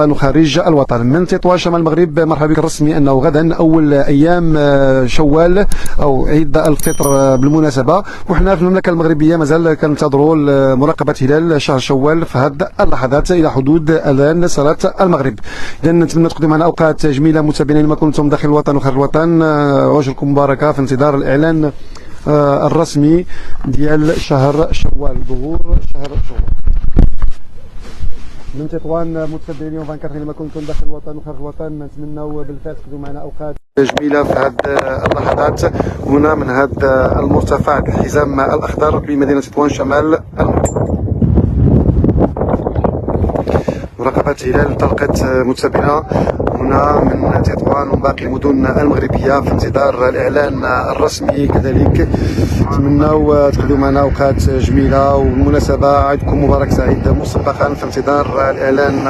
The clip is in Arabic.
الوطن وخارج الوطن. من تطوان شمال المغرب مرحبا بك الرسمي انه غدا اول ايام شوال او عيد الفطر بالمناسبه، وحنا في المملكه المغربيه مازال كننتظروا مراقبه هلال شهر شوال في هذه اللحظات الى حدود اذان صلاه المغرب. اذا نتمنى تقضوا معنا اوقات جميله متابعين ما كنتم داخل الوطن وخارج الوطن، عواشركم مباركه في انتظار الاعلان الرسمي ديال شهر شوال، ظهور شهر شوال. من تطوان متابعين اليوم 24 ما كنتم داخل الوطن وخارج الوطن، نتمنوا بالفعل تقضوا معنا اوقات جميله في هذه اللحظات هنا من هذا المرتفع الحزام الاخضر بمدينه تطوان شمال المغرب. مراقبة هلال طلقت متابعينا هنا من تطوان وباقي المدن المغربية في انتظار الإعلان الرسمي. كذلك نتمنوا تقضوا معنا أوقات جميلة، وبالمناسبة عيدكم مبارك سعيد مسبقا في انتظار الإعلان